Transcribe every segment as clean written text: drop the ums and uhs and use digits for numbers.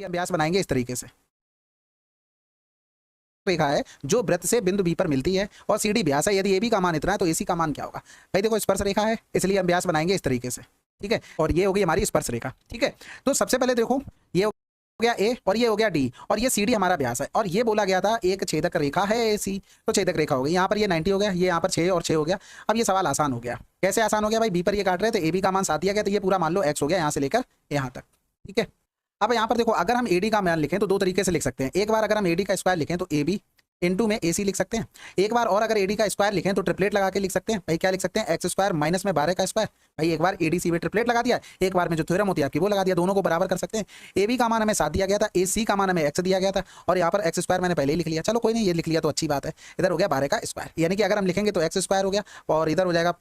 हम व्यास बनाएंगे इस तरीके से। रेखा है जो वृत्त से बिंदु बी पर मिलती है और सी डी व्यास है। यदि ए बी का मान इतना है तो ए सी का मान क्या होगा? भाई देखो स्पर्श रेखा है, इसलिए हम व्यास बनाएंगे इस तरीके से, ठीक है। और ये होगी हमारी स्पर्श रेखा, ठीक है। तो सबसे पहले देखो ये हो गया ए और ये हो गया डी और ये सी डी हमारा व्यास है। और ये बोला गया था एक छेदक रेखा है ए सी, तो छेदक रेखा हो गई। यहाँ पर ये 90 हो गया, ये यहाँ पर 6 और 6 हो गया। अब ये सवाल आसान हो गया। कैसे आसान हो गया भाई? बी पर ये काट रहे थे, ए बी का मान 7 दिया गया, तो ये पूरा मान लो एक्स हो गया यहाँ से लेकर यहाँ तक, ठीक है। अब यहाँ पर देखो अगर हम ए डी का मान लिखें तो दो तरीके से लिख सकते हैं। एक बार अगर हम ए डी का स्क्वायर लिखें तो ए बी इनटू में ए सी लिख सकते हैं। एक बार और अगर एडी का स्क्वायर लिखें तो ट्रिपलेट लगा के लिख सकते हैं। भाई क्या लिख सकते हैं? एक्स स्क्वायर माइनस में 12 का स्क्वायर। भाई एक बार एडी सी में ट्रिपलेट लगा दिया, एक बार में जो थ्योरम होती है आपकी वो लगा दिया, दोनों को बराबर कर सकते हैं। ए बी का मान हमें 7 दिया गया था, ए सी का मान हमें एक्स दिया गया था और यहाँ पर एक्स स्क्वायर मैंने पहले ही लिख लिया। चलो कोई नहीं, ये लिख लिया तो अच्छी बात है। इधर हो गया 12 का स्क्वायर, यानी कि अगर हम लिखेंगे तो एक्स स्क्वायर हो गया और इधर हो जाएगा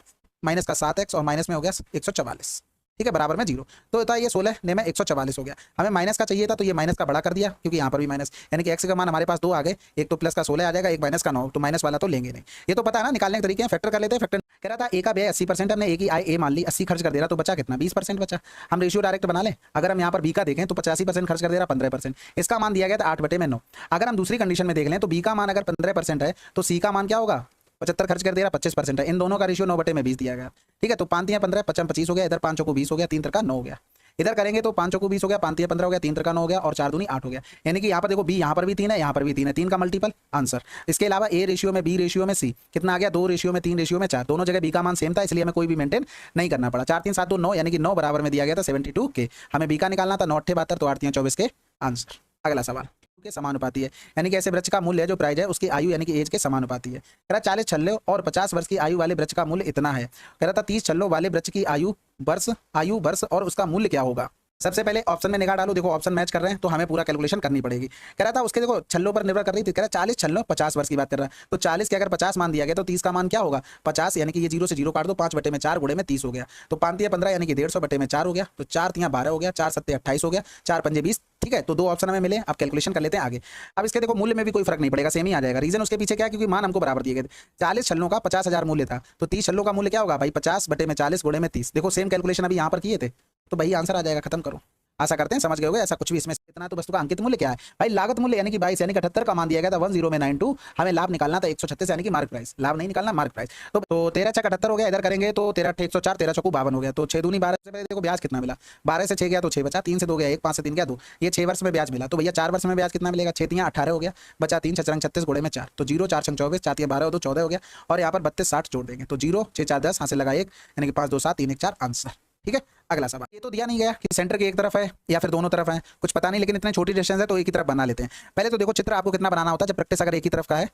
माइनस का 7x और माइनस में हो गया 144, ठीक है, बराबर में 0। तो होता है ये 16 ने में 144 हो गया। हमें माइनस का चाहिए था तो ये माइनस का बड़ा कर दिया, क्योंकि यहाँ पर भी माइनस, यानी कि एक्स का मान हमारे पास 2 आ गए, एक तो प्लस का 16 आ जाएगा, एक माइनस का 9, तो माइनस वाला तो लेंगे नहीं। ये तो पता है ना, निकालने के तरीके हैं। फैक्टर कर लेते हैं। फैक्टर कह रहा था ए का व्यय 80%, हमने ए की आय ए मान ली, 80 खर्च कर दे रहा, तो बचा कितना? 20% बचा। हम रेशियो डायरेक्ट बना लें। अगर हम यहाँ पर बी का देखें तो 85% खर्च कर दे रहा, 15%। इसका मान दिया गया था 8/9। अगर हम दूसरी कंडीशन में देख लें तो बी का मान अगर 15% है तो सी का मान क्या होगा? 75 खर्च कर दे रहा, 25% है। इन दोनों का रेशियो 9/20 दिया गया, ठीक है। तो 5 × 15 55 25 हो गया, इधर 5 × 20 हो गया, 3 × 3 = 9 हो गया। इधर करेंगे तो 5 × 20 हो गया, 5 × 15 हो गया, 3 × 3 = 9 हो गया और 4 दूनी 8 हो गया। यानी कि यहाँ पर देखो बी यहाँ पर भी 3 है, यहाँ पर भी 3 है, 3 का मल्टीपल आंसर। इसके अलावा ए रेशियो में बी रेशियो में सी कितना आ गया? 2 रेशियो में 3 रेशियो में 4, दोनों जगह बी का मान सेम था, इसलिए हमें कोई भी मेंटेन नहीं करना पड़ा। 4 3 7 2 9, यानी कि 9 बराबर में दिया गया था 72 के। हमें बी का निकालना था 9 8 72, तो 8 3 24 के आंसर। अगला सवाल के समानुपाती है, यानी कि ऐसे वृक्ष का मूल्य जो प्राइस है उसकी आयु यानी कि एज के समानुपाती है। कह रहा 40 छल्लों और 50 वर्ष की आयु वाले वृक्ष का मूल्य इतना है। कह रहा था 30 छल्लों वाले वृक्ष की आयु वर्ष और उसका मूल्य क्या होगा? सबसे पहले ऑप्शन में निगाह डालो। देखो ऑप्शन मैच कर रहे हैं तो हमें पूरा कैलकुलेशन करनी पड़ेगी। कह रहा था उसके देखो छल्लों पर निर्भर कर रही थी। कह रहा 40 छल्लों 50 वर्ष की बात कर रहा है, तो 40 के अगर 50 मान दिया गया तो 30 का मान क्या होगा? 50, यानी कि ये 0 से 0 काट दो, 5/4 गुणे में 30 हो गया, तो 5 × 15 यानी कि 150/4 हो गया, तो 4 × 12 हो गया, 4 7 28 हो गया, 4 5 20, ठीक है। तो दो ऑप्शन हमें मिले। अब कैलकुलेशन कर लेते हैं आगे। अब इसके देखो मूल्य में भी कोई फर्क नहीं पड़ेगा, सेम ही आ जाएगा। रीजन उसके पीछे क्या है? क्योंकि मान हमको बराबर दिए गए थे। 40 छल्लों का 50,000 मूल्य था, तो 30 छल्लों का मूल्य क्या होगा भाई? 50/40 गुणे में 30। देखो सेम कैलकुलेशन अभी यहाँ पर किए थे, तो भाई आंसर आ जाएगा। खत्म करो। आशा करते हैं समझ गए होगे। ऐसा कुछ भी इसमें इतना तो वस्तु का अंकित मूल्य क्या है भाई? लागत मूल्य यानी कि 22 यानी कि 78 का मान दिया गया था 10 में 92। हमें लाभ निकालना था 136 यानी कि मार्क प्राइस। लाभ नहीं निकालना, मार्क प्राइस। तो 13 × 78 हो गया। इधर करेंगे तो 13 × 104, 13 × 52 हो गया, तो 6 दूनी 12 से पहले देखो ब्याज कितना मिला? 12 से 6 गया तो 6 बचा, 3 से 2 गया 1, 5 से 3 गया 2, ये 6 वर्ष में ब्याज मिला। तो भैया 4 वर्ष में ब्याज कितना मिलेगा? 6 × 18 हो गया, बचा 3 × 36 गुणे में 4, तो 0 4 × 24, 4 × 12 तो 14 हो गया, और यहाँ पर 32 60 जोड़ देंगे तो 0 6 4 10 हासिल लगा 1, यानी कि 5 2 7 3 1 4 आंसर, ठीक है। अगला सवाल, ये तो दिया नहीं गया कि सेंटर की एक तरफ है या फिर दोनों तरफ है, कुछ पता नहीं, लेकिन इतनी छोटी डिस्टेंस है तो एक ही तरफ बना लेते हैं। पहले तो देखो चित्र आपको कितना बनाना होता है जब प्रैक्टिस अगर एक ही तरफ का है,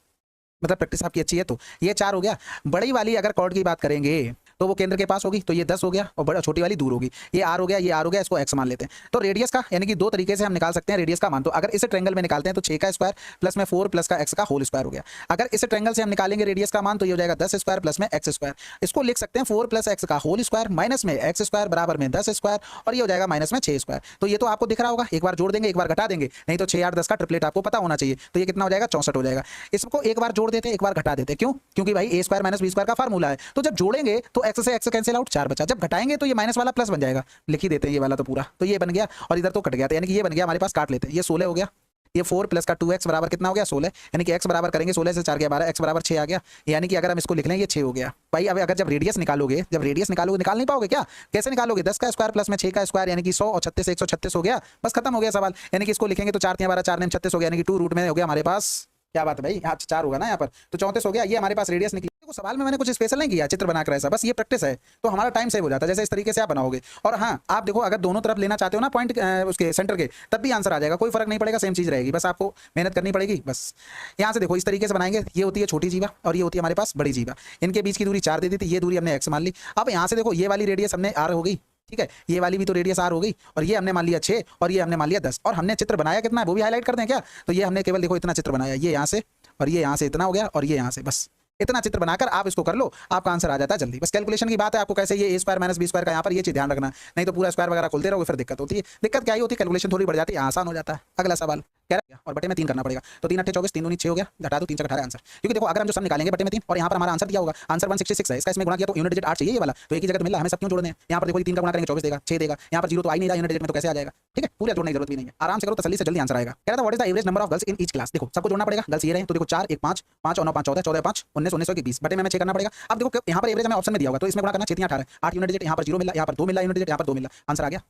मतलब प्रैक्टिस आपकी अच्छी है तो ये 4 हो गया। बड़ी वाली अगर कॉर्ड की बात करेंगे तो वो केंद्र के पास होगी, तो ये 10 हो गया, और बड़ा छोटी वाली दूर होगी, ये आर हो गया, ये आर हो गया, इसको एक्स मान लेते हैं। तो रेडियस का यानी कि दो तरीके से हम निकाल सकते हैं रेडियस का मान। तो अगर इस ट्रायंगल में निकालते हैं तो 6 का स्क्वायर प्लस में 4 प्लस का एक्स का होल स्क्वायर हो गया। अगर इस ट्रायंगल से हम निकालेंगे रेडियस का मान तो ये हो जाएगा 10 स्क्वायर प्लस में एक्स स्क्वायर। इसको लिख सकते हैं 4 प्लस एक्स का होल स्क्वायर माइनस में एक्स स्क्वायर बराबर में 10 स्क्वायर, और ये हो जाएगा माइनस में 6 स्क्वायर। तो ये तो आपको दिख रहा होगा, एक बार जोड़ देंगे एक बार घटा देंगे, नहीं तो 6 8 10 का ट्रिपलेट आपको पता होना चाहिए। तो ये कितना हो जाएगा? 64 हो जाएगा। इसको एक बार जोड़ देते हैं एक बार घटा देते हैं, क्यों? क्योंकि भाई ए स्क्वायर माइनस बी स्क्वायर का फार्मूला है। तो जब जोड़ेंगे तो एक्स से एक्स कैंसिल आउट, 4 बचा, जब घटाएंगे तो ये माइनस वाला प्लस बन जाएगा। लिख ही देते हैं ये वाला तो पूरा, तो ये बन गया और इधर तो कट गया था, यानी कि ये बन गया हमारे पास, काट लेते हैं। ये 16 हो गया, ये 4 प्लस का 2x बराबर कितना हो गया? 16, यानी कि x बराबर करेंगे 16 से 4 गया 12, x बराबर 6 आ गया, यानी कि अगर हम इसको लिख लें ये 6 हो गया। भाई अब अगर जब रेडियस निकालोगे, निकाल नहीं पाओगे क्या? कैसे निकालोगे? 10 का स्क्वायर प्लस में 6 का स्क्वायर यानी कि 100 और 36 से 136 हो गया, बस खत्म हो गया सवाल। यानी कि इसको लिखेंगे तो 4 × 12 4 9 36 हो गया, यानी कि 2 रूट में हो गया हमारे पास। क्या बात है भाई, यहाँ 4 होगा ना यहाँ पर, तो 34 हो गया। ये हमारे पास रेडियस निकली। देखो सवाल में मैंने कुछ स्पेशल नहीं किया चित्र बनाकर ऐसा, बस ये प्रैक्टिस है तो हमारा टाइम सेव हो जाता है, जैसे इस तरीके से आप बनाओगे। और हाँ आप देखो अगर दोनों तरफ लेना चाहते हो ना पॉइंट उसके सेंटर के, तब भी आंसर आ जाएगा, कोई फर्क नहीं पड़ेगा, सेम चीज रहेगी, बस आपको मेहनत करनी पड़ेगी। बस यहाँ से देखो इस तरीके से बनाएंगे, ये होती है छोटी जीवा और ये होती है हमारे पास बड़ी जीवा, इनके बीच की दूरी 4 दे दी थी, ये दूरी हमने एक्स मान ली। अब यहाँ से देखो ये वाली रेडियस हमने आर हो गई, ठीक है, ये वाली भी तो रेडियस आर हो गई, और ये हमने मान लिया 6 और ये हमने मान लिया 10, और हमने चित्र बनाया कितना है वो भी हाईलाइट कर दें क्या? तो ये हमने केवल देखो इतना चित्र बनाया, ये यहाँ से और ये यहाँ से इतना हो गया और ये यहाँ से, बस इतना चित्र बनाकर आप इसको कर लो, आपका आंसर आ जाता है जल्दी। बस कैलकुलेशन की बात है, आपको कैसे ये ए स्क्वायर माइनस बी स्क्वायर का यहाँ पर ये चीज ध्यान रखना, नहीं तो पूरा स्क्वायर वगैरह खोलते रहोगे फिर दिक्कत होती है। दिक्कत क्या ही होती है? कैलकुलेशन थोड़ी बढ़ जाती है, आसान हो जाता है। अगला सवाल कह रहा है और बटे में 3 करना पड़ेगा। तो 3 8 24, 3 दूनी 6 हो गया, घटा दो 3 से 18 आंसर। क्योंकि देखो अगर हम जो सम निकालेंगे बटे में 3 और यहाँ पर हमारा आंसर दिया होगा, आंसर 166 है, इसका इसमें गुणा किया तो यूनिट डिजिट 8 चाहिए ये वाला, तो एक ही जगह मिला, हमें सब क्यों जोड़ने हैं। यहाँ पर देखो 3 का गुणा करेंगे 24 देगा, 6 देगा, यहाँ पर 0 तो आ ही नहीं रहा यूनिट डिजिट में, तो कैसे आ जाएगा। ठीक है, पूरे जोड़ने की जरूरत भी नहीं है, आराम से करो, तसल्ली से जल्दी आंसर आएगा। कह रहा था what is the average number of girls in each class. देखो सबको जोड़ना पड़ेगा, गर्ल्स ये रहे तो देखो 4 1 5 5 और 9 5 14 14 5 19 19 के 20 बटे में 6 करना पड़ेगा। अब देखो यहाँ पर एवरेज हमें ऑप्शन में दिया होगा तो इसमें गुणा करना 6 18 8 यूनिट डिजिट, यहाँ पर 0 मिला, यहाँ पर 2 मिला यूनिट डिजिट, यहाँ पर 2 मिला, आंसर आ गया।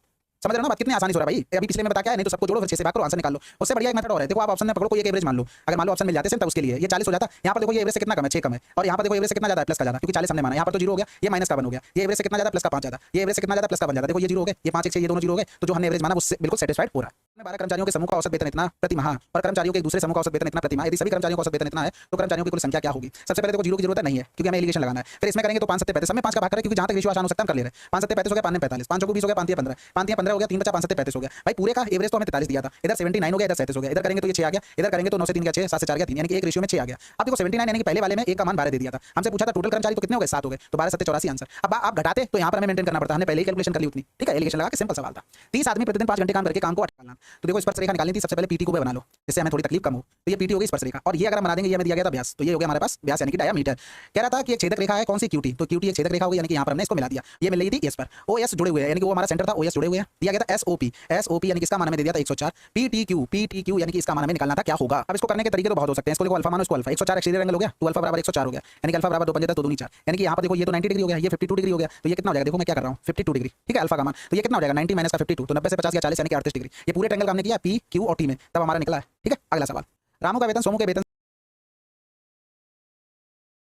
समझ रहे हो ना बात, कितनी आसानी से हो रहा है भाई। अभी पिछले में बता क्या है, नहीं तो सबको जोड़ो फिर 6 से भाग करो, आंसर निकाल लो। उससे बढ़िया एक मेथड और है, देखो आप ऑप्शन में पकड़ो कोई एक एवरेज मान लो, अगर मान लो ऑप्शन मिल जाते हैं तब उसके लिए ये 40 हो जाता। यहाँ पर देखो ये एवरेज से कितना कम है, 6 कम है, और यहाँ पर देखो एवरेज से कितना ज्यादा है, प्लस का ज्यादा, क्योंकि 40 हमने माना, यहाँ पर तो 0 हो गया, ये माइनस का 1 हो गया, ये एवरेज से कितना ज्यादा प्लस का 5 ज्यादा, ये एवरेज से कितना ज्यादा प्लस का 1 ज्यादा, देखो ये 0 हो गए, ये 5 1 6 ये दोनों 0 हो गए, तो जो हमने एवरेज माना उससे बिल्कुल सेटिस्फाइड हो रहा है। 12 कर्मचारियों के समूह का औसत वेतन इतना प्रति माह और कर्मचारियों के एक दूसरे समूह का औसत वेतन इतना प्रति माह। यदि सभी कर्मचारियों का औसत वेतन इतना है तो कर्मचारियों की कुल संख्या क्या होगी। सबसे पहले देखो 0 की जरूरत नहीं है क्योंकि हमें एलिगेशन लगाना है, फिर इसमें करेंगे तो 5 7 35, सब में 5 का भाग करें क्योंकि जहां तक रेशियो आसान हो सकता है हम कर ले रहे हैं। 5 7 35 हो गया, 5 45, 5 को 20 हो गया, 5 15, 5 15 हो गया, 3 बचा 5 7 35 हो गया। भाई पूरे का एवरेज तो हमें 43 दिया था, इधर 79 हो गया, इधर 37 हो गया, इधर करेंगे तो ये 6 आ गया, इधर करेंगे तो 9 से 3 गया 6, 7 से 4 गया 3, यानी कि एक रेशियो में 6 आ गया। अब देखो 79 यानी कि पहले वाले में एक का मान 12 दे दिया था, हमसे पूछा था टोटल कर्मचारी तो कितने हो गए 7 हो गए, तो 12 7 84 आंसर। अब आप घटाते तो यहाँ पर हमें मेंटेन करना पड़ता, हमने पहले ही कैलकुलेशन कर ली उतनी। ठीक है, एलिगेशन लगा के सिंपल सवाल था। 30 आदमी प्रतिदिन 5 घंटे काम करके काम को अटकाना, तो देखो स्पर्श रेखा निकालनी थी, सबसे पहले पीटी को बना लो जिससे हमें थोड़ी तकलीफ कम हो, तो ये पीटी हो गई स्पर्श रेखा, और ये अगर हम बना देंगे ये हमें दिया गया था व्यास, तो ये हो गया हमारे पास व्यास यानी कि डायामीटर। कह रहा था कि एक छेदक रेखा है, कौन सी क्यूटी, तो क्यूटी एक छेदक रेखा होगी, यानी कि यहाँ पर हमने इसको मिला दिया, ये मिल रही थी एस पर, ओ एस जुड़े हुए हैं, यानी कि वो हमारा सेंटर था, ओ एस जुड़े हुए हैं, दिया गया था एसओपी, एसओपी यानी कि इसका मान हमें दे दिया था 104, पीटीक्यू यानी कि इसका मान हमें निकालना था क्या होगा। अब इसको करने के तरीके तो बहुत हो सकते हैं, इसको देखो अल्फा मानो, इसको अल्फा 104 एक्सटीरियर एंगल हो गया, तो अल्फा बराबर 104 हो गया, यानी कि अल्फा बराबर 2 पंजे 2 दूनी 4, यानी कि यहाँ पर देखो ये तो 90 डिग्री हो गया, ये 52 डिग्री हो गया, तो ये कितना हो जाएगा, देखो मैं क्या कर रहा हूँ 52 डिग्री। ठीक है, अल्फा का मान तो ये कितना हो जाएगा 90 माइनस का 52, तो 90 से 50 या 40 यानी कि 38 डिग्री। ये पूरे ट्रायंगल का हमने किया पी क्यू और टी में, तब हमारा निकला है। ठीक है, अगला सवाल, रामू का वेतन सोमू के वेतन